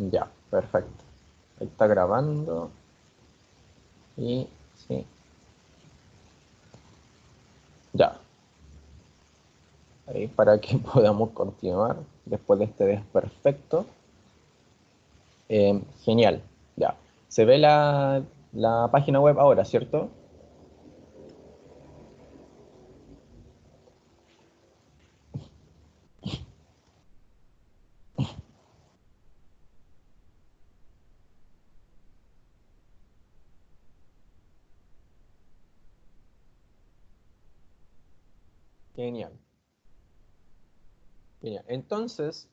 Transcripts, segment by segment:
Ya, perfecto. Ahí está grabando. Y sí, ya. Ahí para que podamos continuar después de este desperfecto. Genial, ya. Se ve la página web ahora, ¿cierto? Genial, genial. Entonces,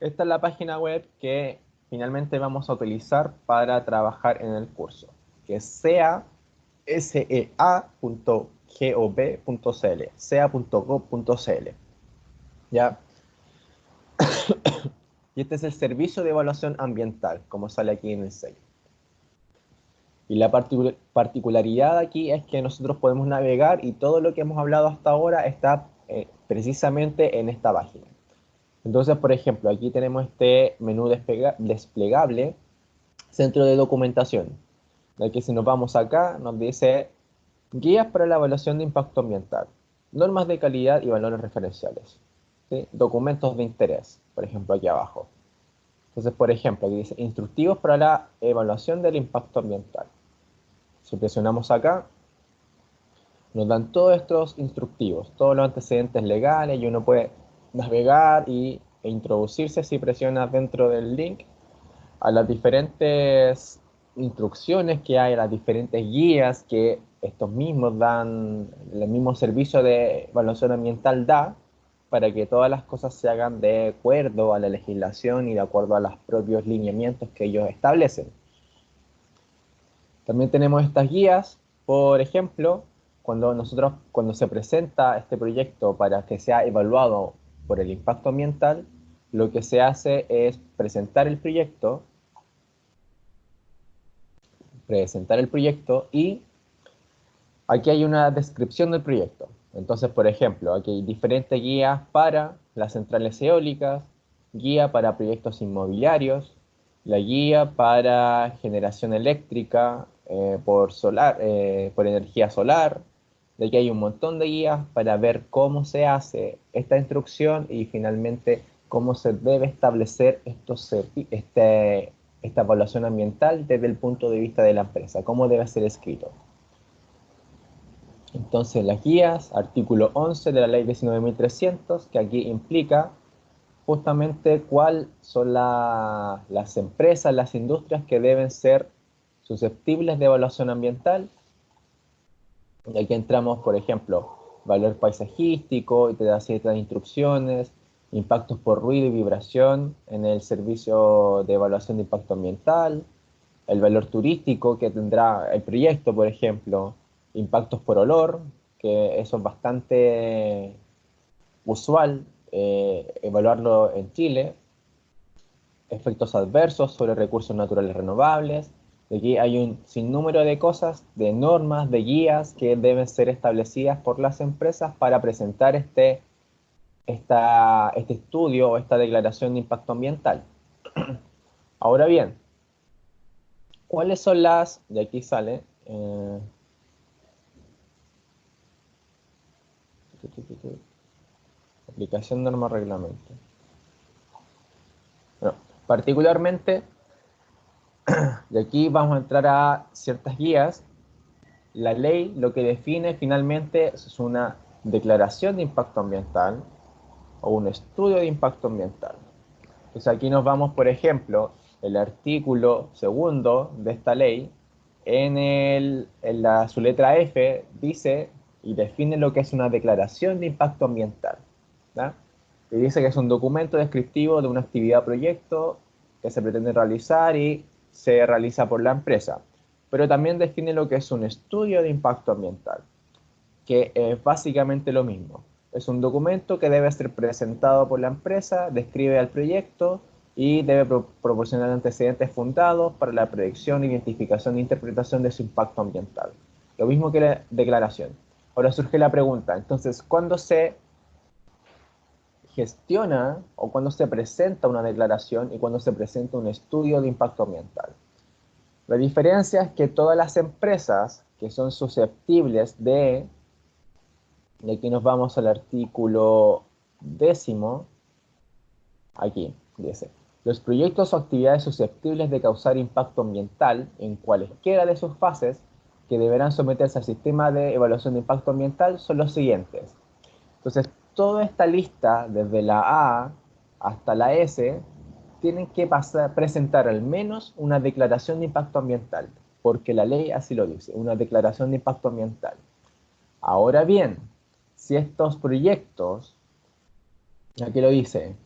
esta es la página web que finalmente vamos a utilizar para trabajar en el curso, que es sea.gov.cl, sea.gov.cl. ¿Ya? Y este es el servicio de evaluación ambiental, como sale aquí en el sello. Y la particularidad aquí es que nosotros podemos navegar y todo lo que hemos hablado hasta ahora está precisamente en esta página. Entonces, por ejemplo, aquí tenemos este menú desplegable, centro de documentación. Aquí si nos vamos acá, nos dice guías para la evaluación de impacto ambiental, normas de calidad y valores referenciales. ¿Sí? Documentos de interés, por ejemplo, aquí abajo. Entonces, por ejemplo, aquí dice instructivos para la evaluación del impacto ambiental. Si presionamos acá, nos dan todos estos instructivos, todos los antecedentes legales y uno puede navegar e introducirse si presiona dentro del link a las diferentes instrucciones que hay, a las diferentes guías que estos mismos dan, el mismo servicio de evaluación ambiental da para que todas las cosas se hagan de acuerdo a la legislación y de acuerdo a los propios lineamientos que ellos establecen. También tenemos estas guías, por ejemplo, cuando se presenta este proyecto para que sea evaluado por el impacto ambiental, lo que se hace es presentar el proyecto y aquí hay una descripción del proyecto. Entonces, por ejemplo, aquí hay diferentes guías para las centrales eólicas, guía para proyectos inmobiliarios, la guía para generación eléctrica por energía solar. De aquí hay un montón de guías para ver cómo se hace esta instrucción y finalmente cómo se debe establecer esta evaluación ambiental desde el punto de vista de la empresa, cómo debe ser escrito. Entonces, las guías, artículo 11 de la ley 19.300, que aquí implica justamente cuáles son las empresas, las industrias que deben ser susceptibles de evaluación ambiental. Y aquí entramos, por ejemplo, valor paisajístico, y te da ciertas instrucciones, impactos por ruido y vibración en el servicio de evaluación de impacto ambiental, el valor turístico que tendrá el proyecto, por ejemplo, impactos por olor, que eso es bastante usual evaluarlo en Chile, efectos adversos sobre recursos naturales renovables. Aquí hay un sinnúmero de cosas, de normas, de guías que deben ser establecidas por las empresas para presentar este estudio o esta declaración de impacto ambiental. Ahora bien, ¿cuáles son de aquí sale, aplicación norma reglamento? Bueno, particularmente, de aquí vamos a entrar a ciertas guías. La ley lo que define finalmente es una declaración de impacto ambiental o un estudio de impacto ambiental. Entonces aquí nos vamos, por ejemplo, el artículo segundo de esta ley, su letra F dice y define lo que es una declaración de impacto ambiental. ¿Ya? Y dice que es un documento descriptivo de una actividad o proyecto que se pretende realizar y se realiza por la empresa. Pero también define lo que es un estudio de impacto ambiental, que es básicamente lo mismo. Es un documento que debe ser presentado por la empresa, describe el proyecto y debe proporcionar antecedentes fundados para la predicción, identificación e interpretación de su impacto ambiental. Lo mismo que la declaración. Ahora surge la pregunta, entonces, ¿cuándo se gestiona o cuándo se presenta una declaración y cuándo se presenta un estudio de impacto ambiental. La diferencia es que todas las empresas que son susceptibles de, y aquí nos vamos al artículo 10, aquí dice, los proyectos o actividades susceptibles de causar impacto ambiental en cualesquiera de sus fases que deberán someterse al sistema de evaluación de impacto ambiental son los siguientes. Entonces, toda esta lista, desde la A hasta la S, tienen que presentar al menos una declaración de impacto ambiental, porque la ley así lo dice, una declaración de impacto ambiental. Ahora bien, si estos proyectos, aquí lo dice,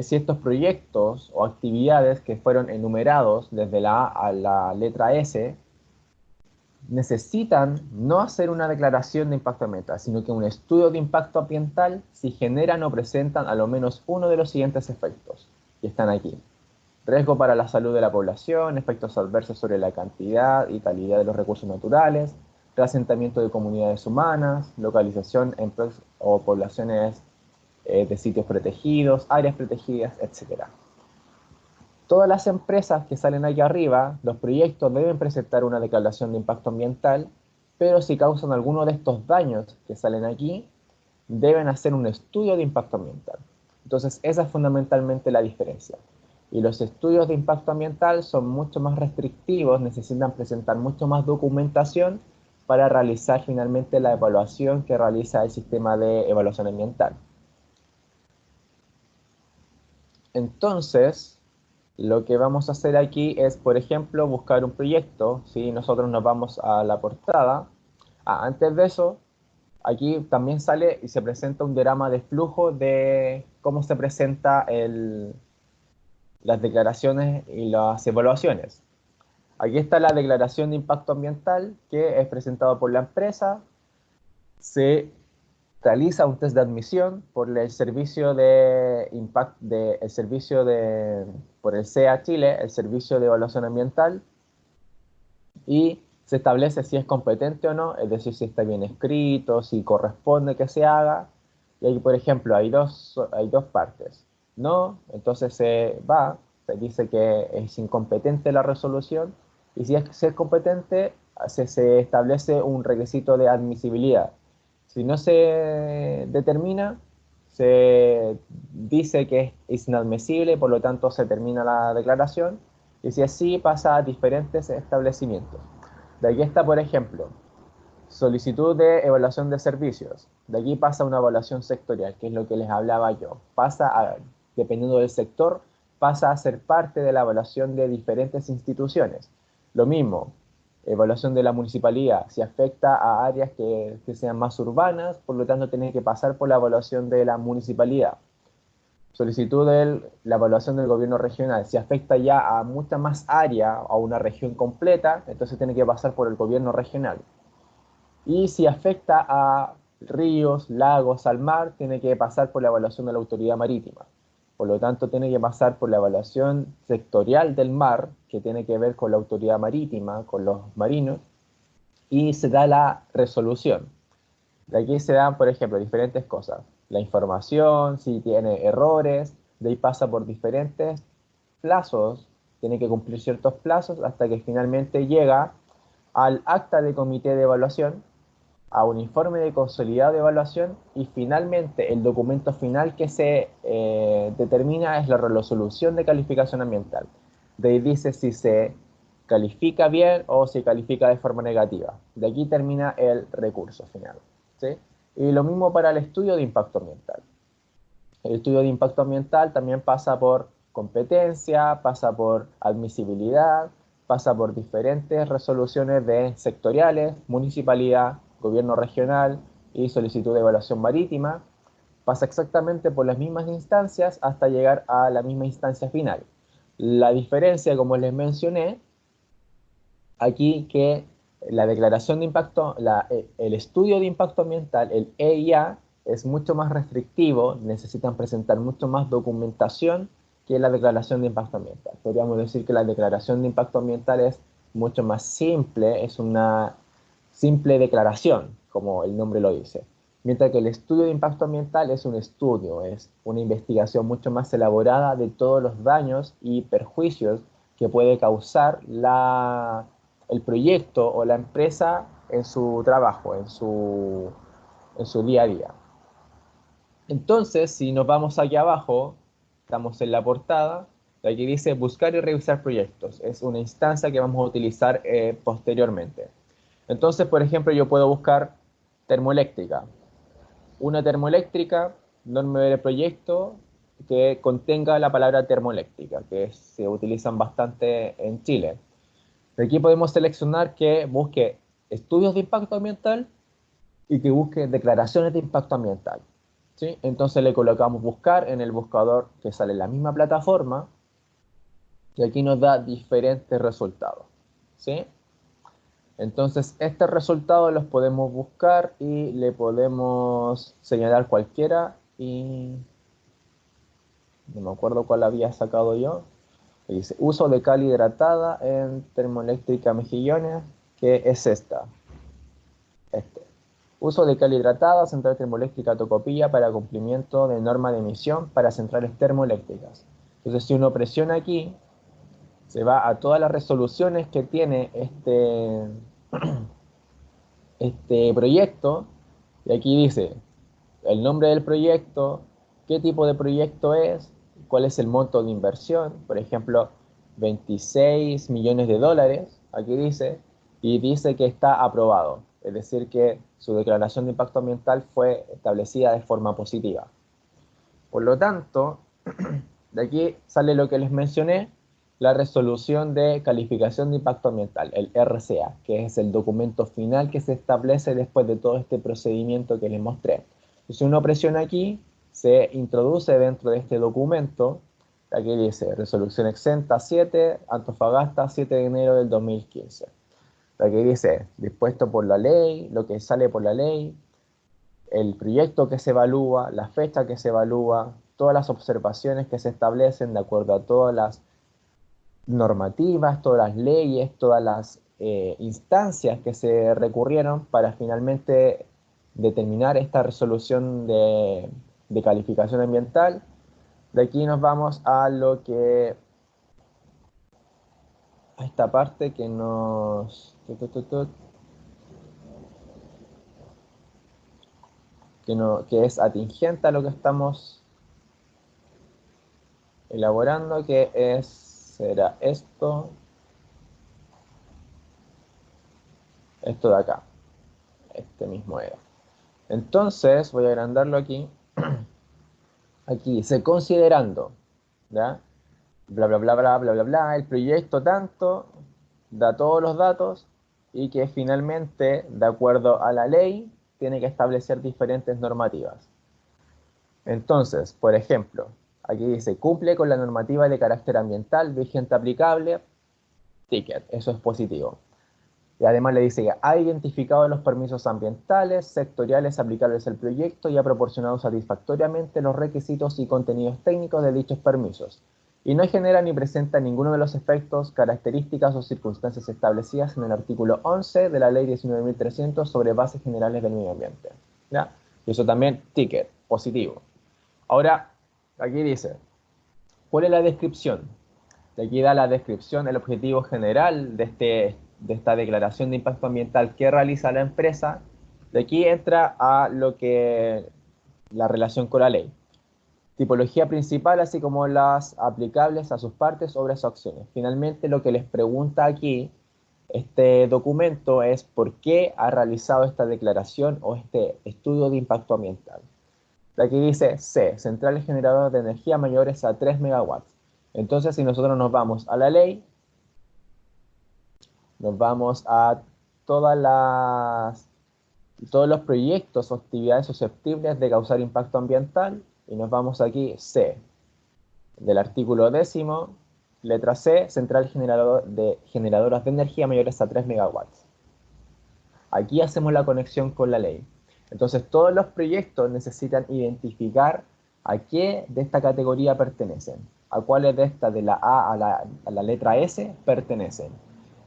si estos proyectos o actividades que fueron enumerados desde la A a la letra S, necesitan no hacer una declaración de impacto ambiental, sino que un estudio de impacto ambiental si generan o presentan a lo menos uno de los siguientes efectos, que están aquí. Riesgo para la salud de la población, efectos adversos sobre la cantidad y calidad de los recursos naturales, reasentamiento de comunidades humanas, localización en o poblaciones de sitios protegidos, áreas protegidas, etc. Todas las empresas que salen aquí arriba, los proyectos deben presentar una declaración de impacto ambiental, pero si causan alguno de estos daños que salen aquí, deben hacer un estudio de impacto ambiental. Entonces, esa es fundamentalmente la diferencia. Y los estudios de impacto ambiental son mucho más restrictivos, necesitan presentar mucho más documentación para realizar finalmente la evaluación que realiza el sistema de evaluación ambiental. Entonces, lo que vamos a hacer aquí es, por ejemplo, buscar un proyecto. ¿Sí? Nosotros nos vamos a la portada. Antes de eso, aquí también sale y se presenta un diagrama de flujo de cómo se presenta las declaraciones y las evaluaciones. Aquí está la declaración de impacto ambiental que es presentada por la empresa. Se realiza un test de admisión por el servicio por el CEA Chile, el Servicio de Evaluación Ambiental, y se establece si es competente o no, es decir, si está bien escrito, si corresponde que se haga. Y aquí, por ejemplo, hay dos partes. No, entonces se dice que es incompetente la resolución, y si es competente, se establece un requisito de admisibilidad. Si no se determina, se dice que es inadmisible, por lo tanto se termina la declaración, y si así pasa a diferentes establecimientos. De aquí está, por ejemplo, solicitud de evaluación de servicios. De aquí pasa una evaluación sectorial, que es lo que les hablaba yo. Dependiendo del sector, pasa a ser parte de la evaluación de diferentes instituciones. Lo mismo, evaluación de la municipalidad. Si afecta a áreas que sean más urbanas, por lo tanto tiene que pasar por la evaluación de la municipalidad. Solicitud de la evaluación del gobierno regional. Si afecta ya a mucha más área, a una región completa, entonces tiene que pasar por el gobierno regional. Y si afecta a ríos, lagos, al mar, tiene que pasar por la evaluación de la autoridad marítima. Por lo tanto, tiene que pasar por la evaluación sectorial del mar, que tiene que ver con la autoridad marítima, con los marinos, y se da la resolución. De aquí se dan, por ejemplo, diferentes cosas. La información, si tiene errores, de ahí pasa por diferentes plazos, tiene que cumplir ciertos plazos hasta que finalmente llega al acta de comité de evaluación, a un informe de consolidado de evaluación y finalmente el documento final que se determina es la resolución de calificación ambiental. De ahí dice si se califica bien o si califica de forma negativa. De aquí termina el recurso final. ¿Sí? Y lo mismo para el estudio de impacto ambiental. El estudio de impacto ambiental también pasa por competencia, pasa por admisibilidad, pasa por diferentes resoluciones de sectoriales, municipalidad, gobierno regional y solicitud de evaluación marítima. Pasa exactamente por las mismas instancias hasta llegar a la misma instancia final. La diferencia, como les mencioné, aquí que la declaración de impacto, el estudio de impacto ambiental, el EIA, es mucho más restrictivo, necesitan presentar mucho más documentación que la declaración de impacto ambiental. Podríamos decir que la declaración de impacto ambiental es mucho más simple, es una simple declaración, como el nombre lo dice. Mientras que el estudio de impacto ambiental es un estudio, es una investigación mucho más elaborada de todos los daños y perjuicios que puede causar el proyecto o la empresa en su trabajo, en su día a día. Entonces, si nos vamos aquí abajo, estamos en la portada, aquí dice buscar y revisar proyectos. Es una instancia que vamos a utilizar posteriormente. Entonces, por ejemplo, yo puedo buscar termoeléctrica. Una termoeléctrica, nombre del proyecto que contenga la palabra termoeléctrica, que se utilizan bastante en Chile. De aquí podemos seleccionar que busque estudios de impacto ambiental y que busque declaraciones de impacto ambiental. ¿Sí? Entonces le colocamos buscar en el buscador que sale en la misma plataforma y aquí nos da diferentes resultados. ¿Sí? Entonces estos resultados los podemos buscar y le podemos señalar cualquiera y no me acuerdo cuál había sacado yo. Dice uso de cal hidratada en termoeléctrica Mejillones, que es esta. Este. Uso de cal hidratada, central termoeléctrica Tocopilla para cumplimiento de norma de emisión para centrales termoeléctricas. Entonces, si uno presiona aquí, se va a todas las resoluciones que tiene este proyecto, y aquí dice el nombre del proyecto, qué tipo de proyecto es, cuál es el monto de inversión, por ejemplo, 26 millones de dólares, aquí dice, y dice que está aprobado, es decir, que su declaración de impacto ambiental fue establecida de forma positiva. Por lo tanto, de aquí sale lo que les mencioné, la resolución de calificación de impacto ambiental, el RCA, que es el documento final que se establece después de todo este procedimiento que les mostré. Si uno presiona aquí, se introduce dentro de este documento, aquí dice resolución exenta 7, Antofagasta, 7 de enero del 2015. Aquí dice dispuesto por la ley, lo que sale por la ley, el proyecto que se evalúa, la fecha que se evalúa, todas las observaciones que se establecen de acuerdo a todas las normativas, todas las leyes, todas las instancias que se recurrieron para finalmente determinar esta resolución de calificación ambiental. De aquí nos vamos a lo que a esta parte que nos que es atingente a lo que estamos elaborando, que será esto de acá, este mismo era. Entonces, voy a agrandarlo aquí. Aquí dice, considerando, ¿ya? Bla, bla, bla, bla, bla, bla, bla, el proyecto tanto, da todos los datos y que finalmente, de acuerdo a la ley, tiene que establecer diferentes normativas. Entonces, por ejemplo, aquí dice, cumple con la normativa de carácter ambiental vigente aplicable, ticket, eso es positivo. Y además le dice que ha identificado los permisos ambientales, sectoriales aplicables al proyecto y ha proporcionado satisfactoriamente los requisitos y contenidos técnicos de dichos permisos. Y no genera ni presenta ninguno de los efectos, características o circunstancias establecidas en el artículo 11 de la Ley 19.300 sobre bases generales del medio ambiente. ¿Ya? Y eso también, ticket, positivo. Ahora, aquí dice, ¿cuál es la descripción? De aquí da la descripción, el objetivo general de esta declaración de impacto ambiental que realiza la empresa. De aquí entra a lo que la relación con la ley. Tipología principal, así como las aplicables a sus partes, obras o acciones. Finalmente, lo que les pregunta aquí este documento es por qué ha realizado esta declaración o este estudio de impacto ambiental. De aquí dice C, centrales generadoras de energía mayores a 3 megawatts. Entonces, si nosotros nos vamos a la ley, nos vamos a todos los proyectos o actividades susceptibles de causar impacto ambiental y nos vamos aquí C, del artículo 10º, letra C, central generadoras de energía mayores a 3 megawatts. Aquí hacemos la conexión con la ley. Entonces todos los proyectos necesitan identificar a qué de esta categoría pertenecen, a cuáles de estas de la A a la letra S pertenecen.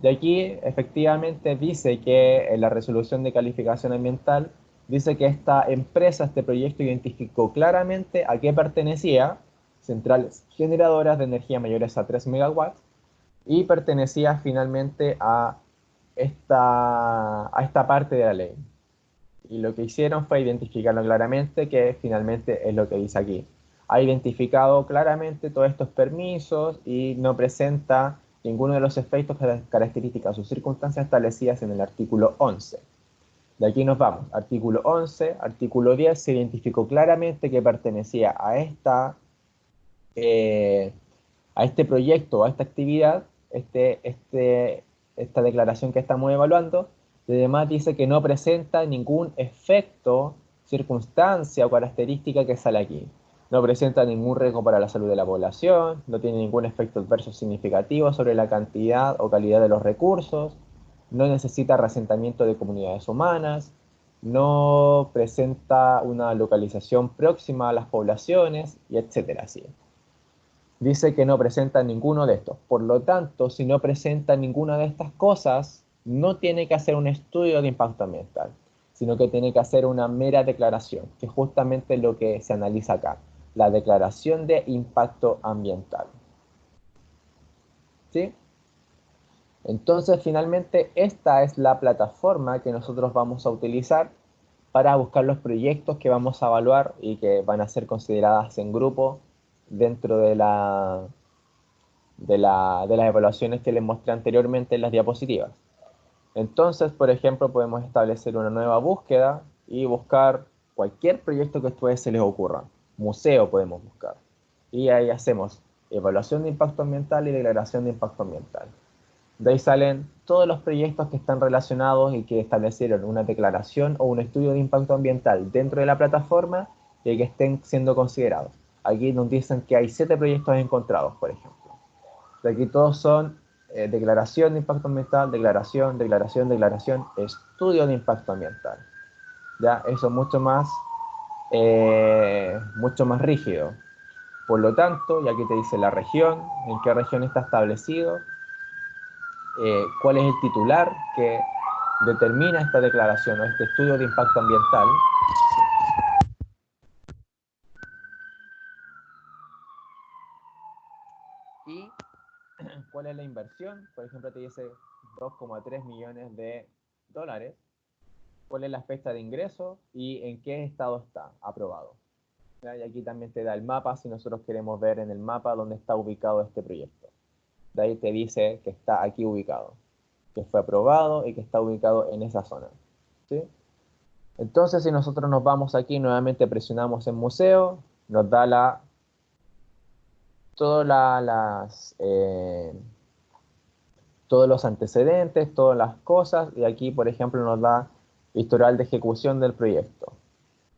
De aquí efectivamente dice que en la resolución de calificación ambiental dice que esta empresa, este proyecto, identificó claramente a qué pertenecía, centrales generadoras de energía mayores a 3 megawatts, y pertenecía finalmente a esta parte de la ley. Y lo que hicieron fue identificarlo claramente, que finalmente es lo que dice aquí. Ha identificado claramente todos estos permisos y no presenta ninguno de los efectos, características o circunstancias establecidas en el artículo 11. De aquí nos vamos. Artículo 11, artículo 10, se identificó claramente que pertenecía a este proyecto, a esta actividad, esta declaración que estamos evaluando. Y además dice que no presenta ningún efecto, circunstancia o característica que sale aquí. No presenta ningún riesgo para la salud de la población, no tiene ningún efecto adverso significativo sobre la cantidad o calidad de los recursos, no necesita reasentamiento de comunidades humanas, no presenta una localización próxima a las poblaciones, y etcétera. Así. Dice que no presenta ninguno de estos. Por lo tanto, si no presenta ninguna de estas cosas, no tiene que hacer un estudio de impacto ambiental, sino que tiene que hacer una mera declaración, que es justamente lo que se analiza acá, la declaración de impacto ambiental. ¿Sí? Entonces, finalmente, esta es la plataforma que nosotros vamos a utilizar para buscar los proyectos que vamos a evaluar y que van a ser consideradas en grupo dentro de las evaluaciones que les mostré anteriormente en las diapositivas. Entonces, por ejemplo, podemos establecer una nueva búsqueda y buscar cualquier proyecto que a ustedes se les ocurra. Museo podemos buscar. Y ahí hacemos evaluación de impacto ambiental y declaración de impacto ambiental. De ahí salen todos los proyectos que están relacionados y que establecieron una declaración o un estudio de impacto ambiental dentro de la plataforma y que estén siendo considerados. Aquí nos dicen que hay 7 proyectos encontrados, por ejemplo. De aquí todos son declaración de impacto ambiental, declaración, declaración, declaración, estudio de impacto ambiental. Ya, eso es mucho más rígido. Por lo tanto, y aquí te dice la región, en qué región está establecido, cuál es el titular que determina esta declaración o este estudio de impacto ambiental. Y cuál es la inversión. Por ejemplo, te dice 2,3 millones de dólares. Cuál es la fecha de ingreso y en qué estado está aprobado. ¿Ya? Y aquí también te da el mapa si nosotros queremos ver en el mapa dónde está ubicado este proyecto. De ahí te dice que está aquí ubicado, que fue aprobado y que está ubicado en esa zona. ¿Sí? Entonces, si nosotros nos vamos aquí, nuevamente presionamos en museo, nos da todas todos los antecedentes, todas las cosas, y aquí, por ejemplo, nos da historial de ejecución del proyecto.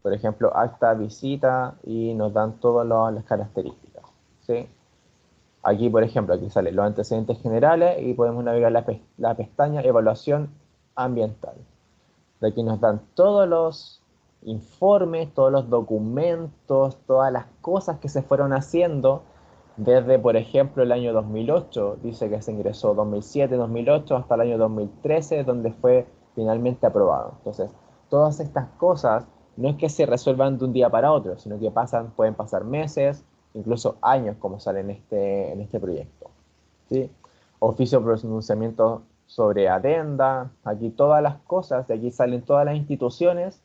Por ejemplo, acta, visita, y nos dan todas las características. ¿Sí? Aquí, por ejemplo, aquí salen los antecedentes generales y podemos navegar la pestaña evaluación ambiental. De aquí nos dan todos los informes, todos los documentos, todas las cosas que se fueron haciendo desde, por ejemplo, el año 2008, dice que se ingresó 2007, 2008, hasta el año 2013, donde fue finalmente aprobado. Entonces, todas estas cosas no es que se resuelvan de un día para otro, sino que pueden pasar meses, incluso años, como sale en este proyecto. ¿Sí? Oficio de pronunciamiento sobre adenda, aquí todas las cosas, de aquí salen todas las instituciones,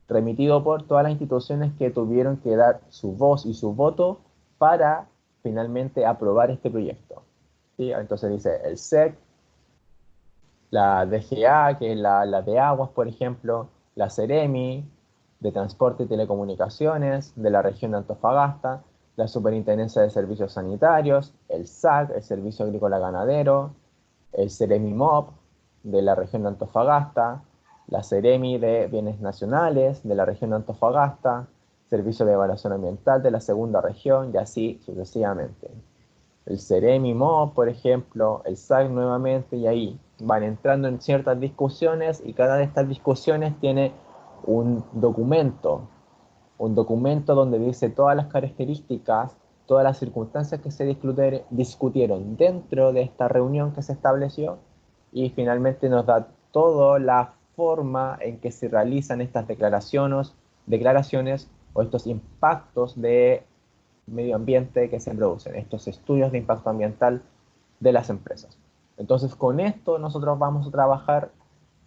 remitido por todas las instituciones que tuvieron que dar su voz y su voto para finalmente aprobar este proyecto. ¿Sí? Entonces dice el SEC, la DGA, que es la de aguas, por ejemplo, la Ceremi, de Transporte y Telecomunicaciones, de la región de Antofagasta, la Superintendencia de Servicios Sanitarios, el SAC, el Servicio Agrícola Ganadero, el Ceremi MOP, de la región de Antofagasta, la Ceremi de Bienes Nacionales, de la región de Antofagasta, Servicio de Evaluación Ambiental de la segunda región, y así sucesivamente. El Ceremi MOP, por ejemplo, el SAC nuevamente, y ahí van entrando en ciertas discusiones y cada de estas discusiones tiene un documento donde dice todas las características, todas las circunstancias que se discutieron dentro de esta reunión que se estableció y finalmente nos da toda la forma en que se realizan estas declaraciones o estos impactos de medio ambiente que se producen, estos estudios de impacto ambiental de las empresas. Entonces, con esto nosotros vamos a trabajar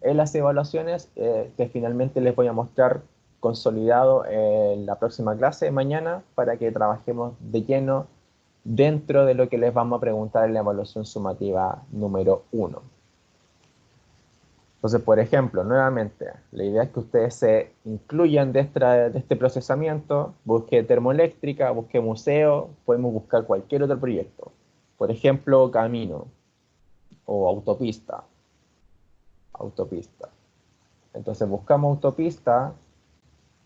en las evaluaciones que finalmente les voy a mostrar consolidado en la próxima clase mañana para que trabajemos de lleno dentro de lo que les vamos a preguntar en la evaluación sumativa número 1. Entonces, por ejemplo, nuevamente, la idea es que ustedes se incluyan de este procesamiento, busque termoeléctrica, busque museo, podemos buscar cualquier otro proyecto. Por ejemplo, camino o autopista. Entonces buscamos autopista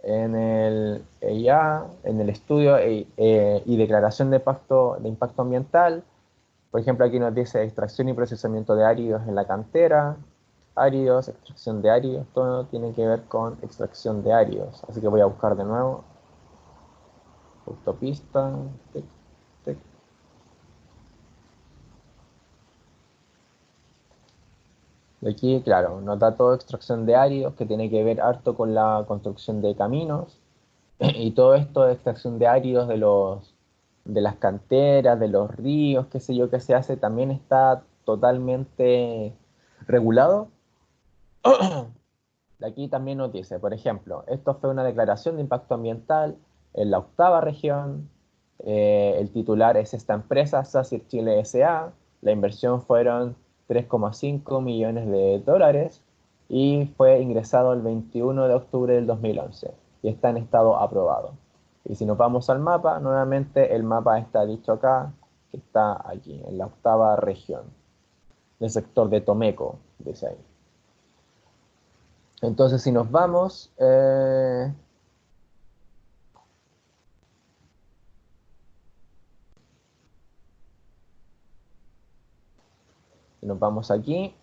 en el EIA, en el estudio y declaración de impacto ambiental. Por ejemplo, aquí nos dice extracción y procesamiento de áridos en la cantera, áridos, extracción de áridos, todo tiene que ver con extracción de áridos. Así que voy a buscar de nuevo autopista, tic, tic. Y aquí, claro, nos da todo extracción de áridos que tiene que ver harto con la construcción de caminos y todo esto de extracción de áridos de las canteras, de los ríos, qué sé yo, que se hace, también está totalmente regulado. De aquí también nos dice, por ejemplo, esto fue una declaración de impacto ambiental en la 8ª región, el titular es esta empresa, SACIR Chile S.A., la inversión fueron 3,5 millones de dólares y fue ingresado el 21 de octubre del 2011 y está en estado aprobado. Y si nos vamos al mapa, nuevamente el mapa está dicho acá, que está aquí, en la 8ª región, del sector de Tomeco, dice ahí. Entonces, si nos vamos, aquí,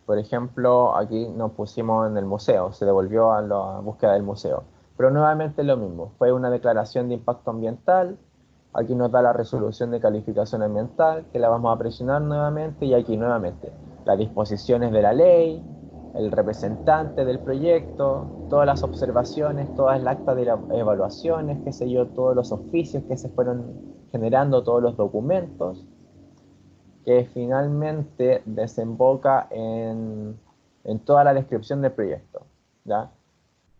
por ejemplo, aquí nos pusimos en el museo, se devolvió a la búsqueda del museo. Pero nuevamente lo mismo, fue una declaración de impacto ambiental, aquí nos da la resolución de calificación ambiental, que la vamos a presionar nuevamente, y aquí nuevamente, las disposiciones de la ley, el representante del proyecto, todas las observaciones, todas las actas de las evaluaciones, qué sé yo, todos los oficios que se fueron generando, todos los documentos, que finalmente desemboca en toda la descripción del proyecto, ¿ya?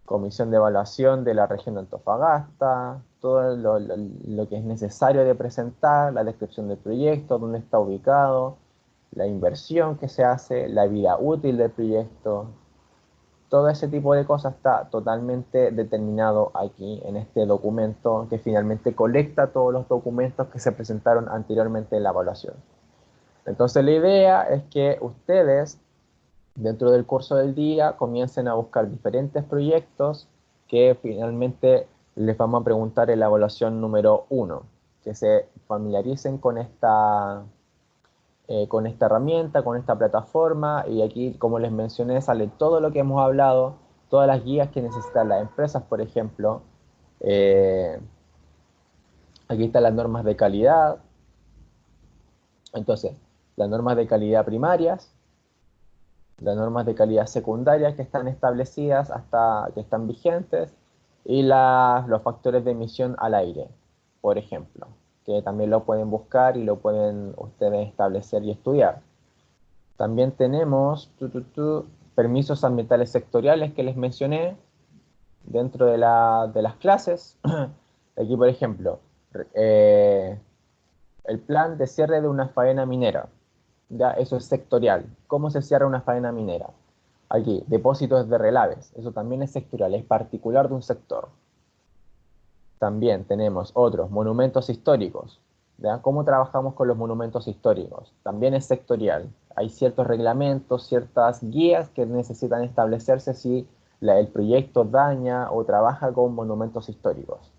Comisión de evaluación de la región de Antofagasta, todo lo que es necesario de presentar, la descripción del proyecto, dónde está ubicado, la inversión que se hace, la vida útil del proyecto, todo ese tipo de cosas está totalmente determinado aquí en este documento que finalmente colecta todos los documentos que se presentaron anteriormente en la evaluación. Entonces la idea es que ustedes, dentro del curso del día, comiencen a buscar diferentes proyectos que finalmente les vamos a preguntar en la evaluación número 1, que se familiaricen con esta herramienta, con esta plataforma, y aquí, como les mencioné, sale todo lo que hemos hablado, todas las guías que necesitan las empresas, por ejemplo. Eh, Aquí están las normas de calidad. Entonces, las normas de calidad primarias, las normas de calidad secundarias que están establecidas hasta que están vigentes, y los factores de emisión al aire, por ejemplo, que también lo pueden buscar y lo pueden ustedes establecer y estudiar. También tenemos permisos ambientales sectoriales que les mencioné dentro de las clases. Aquí, por ejemplo, el plan de cierre de una faena minera. Ya, eso es sectorial. ¿Cómo se cierra una faena minera? Aquí, depósitos de relaves. Eso también es sectorial, es particular de un sector. También tenemos otros, monumentos históricos. ¿Ya? ¿Cómo trabajamos con los monumentos históricos? También es sectorial. Hay ciertos reglamentos, ciertas guías que necesitan establecerse si el proyecto daña o trabaja con monumentos históricos.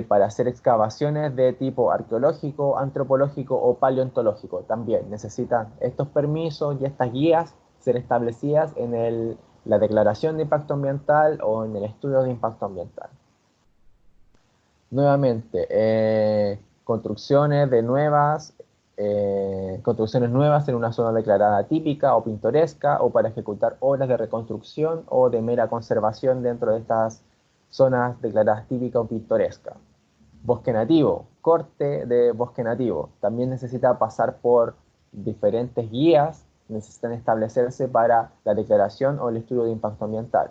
Para hacer excavaciones de tipo arqueológico, antropológico o paleontológico. También necesitan estos permisos y estas guías ser establecidas en la declaración de impacto ambiental o en el estudio de impacto ambiental. Nuevamente, construcciones de nuevas construcciones nuevas en una zona declarada típica o pintoresca, o para ejecutar obras de reconstrucción o de mera conservación dentro de estas zonas declaradas típica o pintoresca. Bosque nativo, corte de bosque nativo. También necesita pasar por diferentes guías, necesitan establecerse para la declaración o el estudio de impacto ambiental.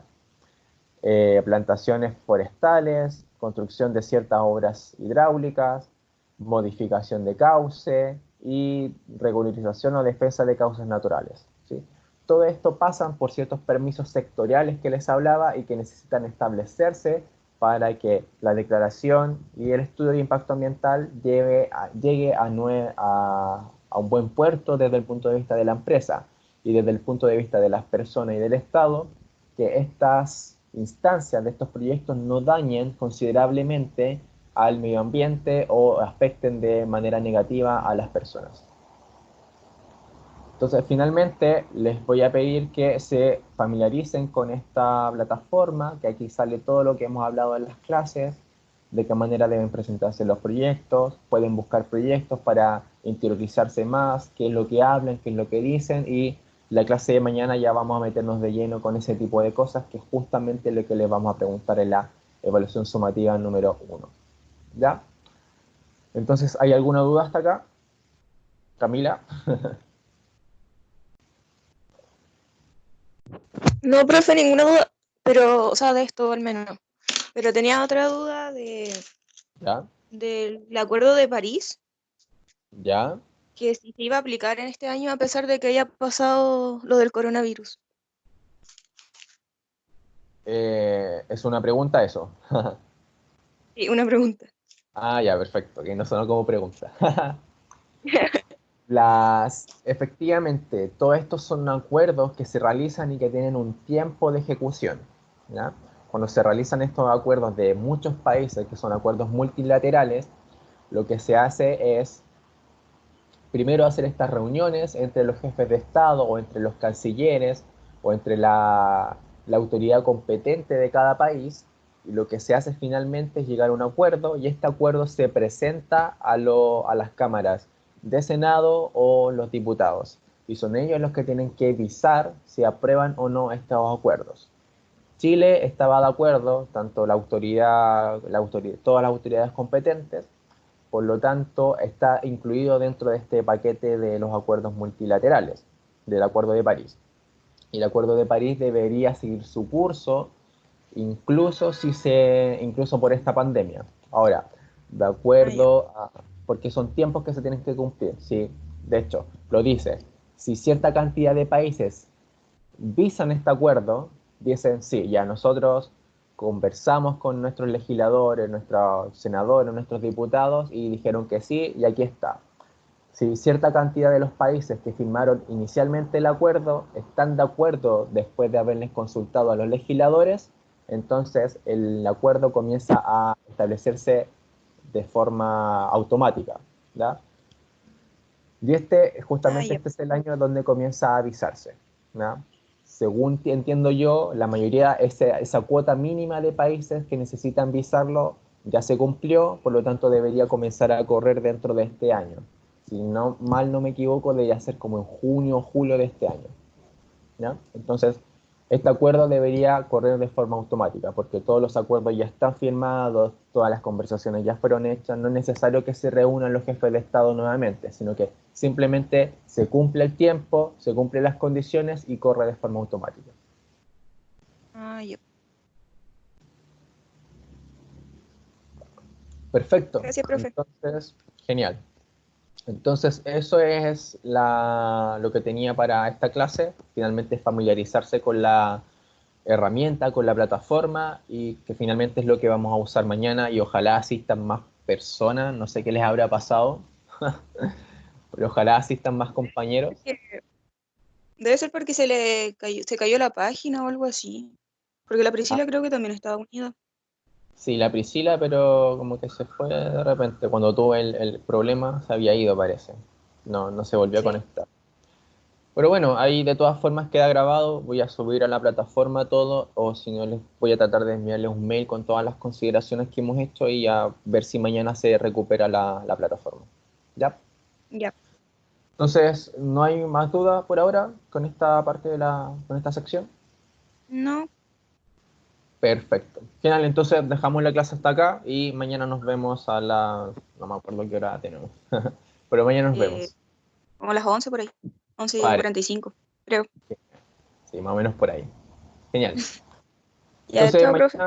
Plantaciones forestales, construcción de ciertas obras hidráulicas, modificación de cauce y regularización o defensa de cauces naturales, ¿sí? Todo esto pasan por ciertos permisos sectoriales que les hablaba y que necesitan establecerse para que la declaración y el estudio de impacto ambiental llegue a un buen puerto desde el punto de vista de la empresa y desde el punto de vista de las personas y del Estado, que estas instancias de estos proyectos no dañen considerablemente al medio ambiente o afecten de manera negativa a las personas. Entonces, finalmente, les voy a pedir que se familiaricen con esta plataforma, que aquí sale todo lo que hemos hablado en las clases, de qué manera deben presentarse los proyectos, pueden buscar proyectos para interiorizarse más, qué es lo que hablan, qué es lo que dicen, y la clase de mañana ya vamos a meternos de lleno con ese tipo de cosas, que es justamente lo que les vamos a preguntar en la evaluación sumativa número 1. ¿Ya? Entonces, ¿hay alguna duda hasta acá? Camila. No, profe, ninguna duda, pero, o sea, de esto al menos. Pero tenía otra duda ¿Ya? del Acuerdo de París, ¿Ya? que si se iba a aplicar en este año a pesar de que haya pasado lo del coronavirus. Es una pregunta eso. Sí, una pregunta. Ah, ya, perfecto, que no sonó como pregunta. Efectivamente, todos estos son acuerdos que se realizan y que tienen un tiempo de ejecución, ¿ya? Cuando se realizan estos acuerdos de muchos países, que son acuerdos multilaterales, lo que se hace es primero hacer estas reuniones entre los jefes de Estado o entre los cancilleres o entre la autoridad competente de cada país, y lo que se hace finalmente es llegar a un acuerdo, y este acuerdo se presenta a las cámaras de Senado o los diputados, y son ellos los que tienen que visar si aprueban o no estos acuerdos. Chile estaba de acuerdo, tanto todas las autoridades competentes, por lo tanto, está incluido dentro de este paquete de los acuerdos multilaterales, del Acuerdo de París. Y el Acuerdo de París debería seguir su curso, incluso por esta pandemia. Ahora, de Ah, ya. acuerdo porque son tiempos que se tienen que cumplir, ¿sí? De hecho, lo dice, si cierta cantidad de países visan este acuerdo, dicen, sí, ya nosotros conversamos con nuestros legisladores, nuestros senadores, nuestros diputados y dijeron que sí, y aquí está. Si cierta cantidad de los países que firmaron inicialmente el acuerdo están de acuerdo después de haberles consultado a los legisladores, entonces el acuerdo comienza a establecerse de forma automática, ¿ya? Y Ah, justamente ya. este es el año donde comienza a avisarse, ¿no? Según entiendo yo, la mayoría, esa cuota mínima de países que necesitan visarlo ya se cumplió, por lo tanto debería comenzar a correr dentro de este año. Si no mal no me equivoco, debería ser como en junio o julio de este año, ¿no? Entonces, este acuerdo debería correr de forma automática, porque todos los acuerdos ya están firmados, todas las conversaciones ya fueron hechas, no es necesario que se reúnan los jefes de Estado nuevamente, sino que simplemente se cumple el tiempo, se cumplen las condiciones y corre de forma automática. Ah, ya. Perfecto, Gracias, profe. entonces, genial. Entonces, eso es lo que tenía para esta clase, finalmente familiarizarse con la herramienta, con la plataforma, y que finalmente es lo que vamos a usar mañana, y ojalá asistan más personas, no sé qué les habrá pasado, pero ojalá asistan más compañeros. Porque- Debe ser porque se cayó la página o algo así. Porque la Ah, Priscila creo que también estaba unida. sí, la Priscila, pero como que se fue de repente, cuando tuvo el problema se había ido, parece. No, no se volvió a Sí. conectar. Pero bueno, ahí de todas formas queda grabado, voy a subir a la plataforma todo, o si no les voy a tratar de enviarles un mail con todas las consideraciones que hemos hecho y a ver si mañana se recupera la plataforma. ¿Ya? Ya. Entonces, ¿no hay más dudas por ahora con esta parte con esta sección? No, Perfecto. Genial, entonces dejamos la clase hasta acá y mañana nos vemos a las... No me acuerdo qué hora tenemos, pero mañana nos eh, vemos. como a las 11 por ahí. once y Vale, 45 creo. sí, más o menos por ahí. Genial. Ya, Entonces, chao, mañana profe.